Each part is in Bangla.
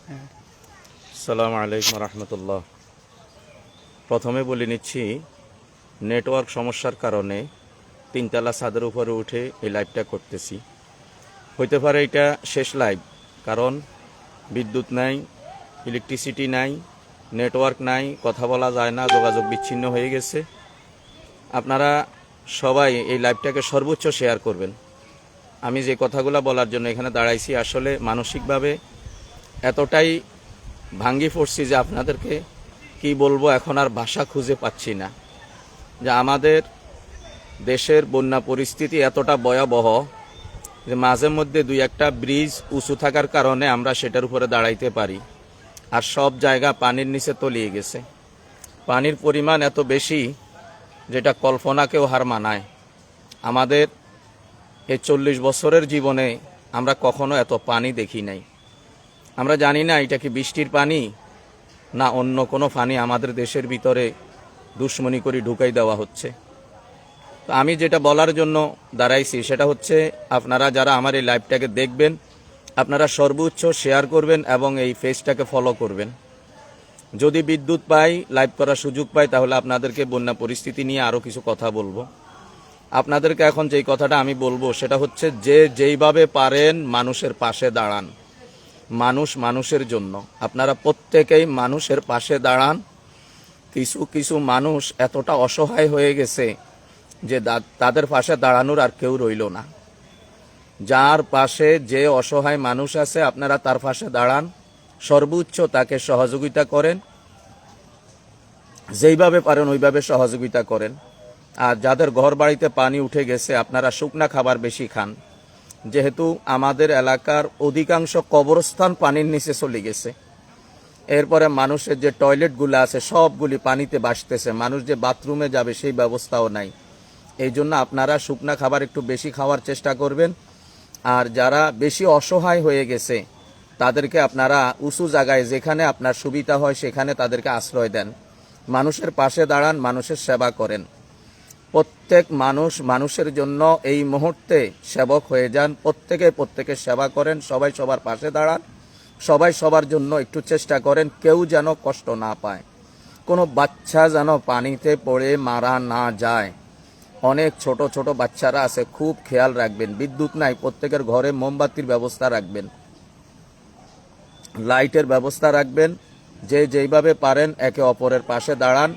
আসসালামু আলাইকুম রহমতুল্লাহ। প্রথমে বলে নিচ্ছি, নেটওয়ার্ক সমস্যার কারণে তিনতলা ছাদের উপরে উঠে এই লাইভটা করতেছি। হইতে পারে এটা শেষ লাইভ, কারণ বিদ্যুৎ নাই, ইলেকট্রিসিটি নাই, নেটওয়ার্ক নাই, কথা বলা যায় না, যোগাযোগ বিচ্ছিন্ন হয়ে গেছে। আপনারা সবাই এই লাইভটাকে সর্বোচ্চ শেয়ার করবেন। আমি যে কথাগুলো বলার জন্য এখানে দাঁড়াইছি, আসলে মানসিকভাবে এতটাই ভাঙ্গি পড়ছি যে আপনাদেরকে কি বলবো এখন আর ভাষা খুঁজে পাচ্ছি না। যে আমাদের দেশের বন্যা পরিস্থিতি এতটা ভয়াবহ যে মাঝে মধ্যে দুই একটা ব্রিজ উঁচু থাকার কারণে আমরা সেটার উপরে দাঁড়াইতে পারি, আর সব জায়গা পানির নিচে তলিয়ে গেছে। পানির পরিমাণ এত বেশি যেটা কল্পনাকেও হার মানায়। আমাদের এই 40 বছরের জীবনে আমরা কখনো এত পানি দেখি নাই। আমরা জানি না এটা কি বৃষ্টির পানি না অন্য কোনো পানি আমাদের দেশের ভিতরে দুশ্মনী করে ঢুকাই দেওয়া হচ্ছে। তো আমি যেটা বলার জন্য দাঁড়াইছি সেটা হচ্ছে, আপনারা যারা আমার এই লাইভটাকে দেখবেন, আপনারা সর্বোচ্চ শেয়ার করবেন এবং এই পেজটাকে ফলো করবেন। যদি বিদ্যুৎ পাই, লাইভ করার সুযোগ পাই, তাহলে আপনাদেরকে বন্যা পরিস্থিতি নিয়ে আরও কিছু কথা বলবো। আপনাদেরকে এখন যেই কথাটা আমি বলবো সেটা হচ্ছে, যে যেইভাবে পারেন মানুষের পাশে দাঁড়ান। মানুষ মানুষের জন্য, আপনারা প্রত্যেকেই মানুষের পাশে দাঁড়ান। কিছু কিছু মানুষ এতটা অসহায় হয়ে গেছে যে তাদের পাশে দাঁড়ানোর আর কেউ রইল না। যার পাশে যে অসহায় মানুষ আছে, আপনারা তার পাশে দাঁড়ান, সর্বোচ্চ তাকে সহযোগিতা করেন, যেইভাবে পারেন ওইভাবে সহযোগিতা করেন। আর যাদের ঘর বাড়িতে পানি উঠে গেছে, আপনারা শুকনা খাবার বেশি খান, যেহেতু আমাদের এলাকার অধিকাংশ কবরস্থান পানির নিচে চলে গেছে। এরপরে মানুষের যে টয়লেটগুলো আছে সবগুলি পানিতে ভাসতেছে, মানুষ যে বাথরুমে যাবে সেই ব্যবস্থাও নাই। এই জন্য আপনারা শুকনা খাবার একটু বেশি খাওয়ার চেষ্টা করবেন। আর যারা বেশি অসহায় হয়ে গেছে তাদেরকে আপনারা উঁচু জায়গায়, যেখানে আপনার সুবিধা হয় সেখানে তাদেরকে আশ্রয় দেন। মানুষের পাশে দাঁড়ান, মানুষের সেবা করেন। প্রত্যেক মানুষ মানুষের জন্য এই মুহূর্তে সেবক হয়ে যান। প্রত্যেকের সেবা করেন, সবাই সবার পাশে দাঁড়ান, সবাই সবার জন্য একটু চেষ্টা করেন, কেউ যেন কষ্ট না পায়, কোনো বাচ্চা যেন পানিতে পড়ে মারা না যায়। অনেক ছোট ছোট বাচ্চারা আছে, খুব খেয়াল রাখবেন। বিদ্যুৎ নাই, প্রত্যেকের ঘরে মোমবাতির ব্যবস্থা রাখবেন, লাইটের ব্যবস্থা রাখবেন। যে যেইভাবে পারেন একে অপরের পাশে দাঁড়ান।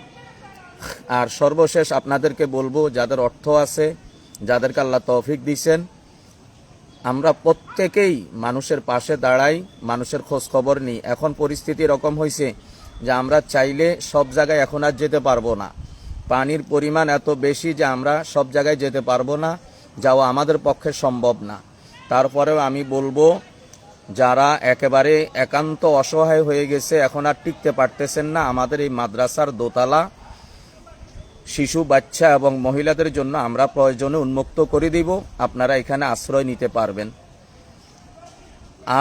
আর সর্বশেষ আপনাদেরকে বলবো, যাদের অর্থ আছে, যাদেরকে আল্লাহ তৌফিক দিয়েছেন, আমরা প্রত্যেকেই মানুষের পাশে দাঁড়াই, মানুষের খোঁজ খবর নিই। এখন পরিস্থিতি এরকম হয়েছে যে আমরা চাইলে সব জায়গায় এখন আর যেতে পারবো না। পানির পরিমাণ এত বেশি যে আমরা সব জায়গায় যেতে পারবো না, যাওয়া আমাদের পক্ষে সম্ভব না। তারপরেও আমি বলবো, যারা একেবারে একান্ত অসহায় হয়ে গেছে, এখন আর টিকতে পারতেছেন না, আমাদের এই মাদ্রাসার দোতলা শিশু, বাচ্চা এবং মহিলাদের জন্য আমরা প্রয়োজনে উন্মুক্ত করে দিব, আপনারা এখানে আশ্রয় নিতে পারবেন।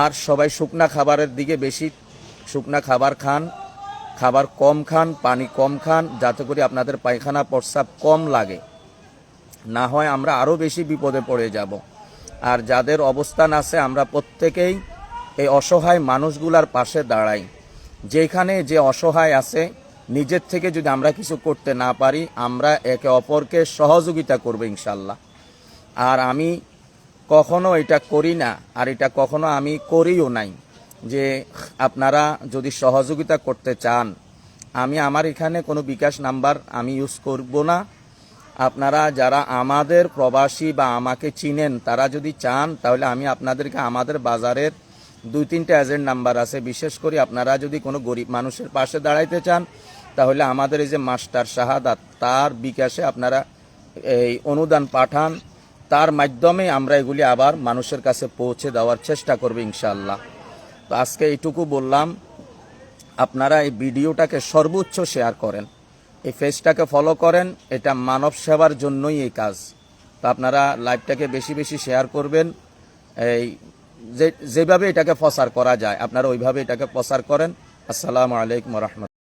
আর সবাই শুকনা খাবারের দিকে বেশি, শুকনা খাবার খান, খাবার কম খান, পানি কম খান, যাতে করে আপনাদের পায়খানা প্রস্রাব কম লাগে, না হয় আমরা আরও বেশি বিপদে পড়ে যাব। আর যাদের অবস্থান আছে, আমরা প্রত্যেকেই এই অসহায় মানুষগুলার পাশে দাঁড়াই। যেখানে যে অসহায় আছে, নিজের থেকে যদি আমরা কিছু করতে না পারি, আমরা একে অপরকে সহযোগিতা করব ইনশাল্লাহ। আর আমি কখনো এটা করি না, আর এটা কখনো আমি করিও নাই, যে আপনারা যদি সহযোগিতা করতে চান, আমি আমার এখানে কোনো বিকাশ নাম্বার আমি ইউজ করব না। আপনারা যারা আমাদের প্রবাসী বা আমাকে চিনেন, তারা যদি চান, তাহলে আমি আপনাদেরকে আমাদের বাজারের 2-3টা এজেন্ট নাম্বার আছে। বিশেষ করে আপনারা যদি কোনো গরিব মানুষের পাশে দাঁড়াইতে চান, তাহলে আমাদের এই যে মাস্টার শাহাদাত, তার বিকাশে আপনারা এই অনুদান পাঠান, তার মাধ্যমে আমরা এগুলি আবার মানুষের কাছে পৌঁছে দেওয়ার চেষ্টা করব ইনশাআল্লাহ। তো আজকে এইটুকু বললাম, আপনারা এই ভিডিওটাকে সর্বোচ্চ শেয়ার করেন, এই পেজটাকে ফলো করেন, এটা মানব সেবার জন্যই এই কাজ। তো আপনারা লাইভটাকে বেশি বেশি শেয়ার করবেন। এই যেভাবে এটাকে প্রচার করা যায় আপনারা ওইভাবে এটাকে প্রচার করেন। আসসালামু আলাইকুম ওয়া রাহমাতুল্লাহ।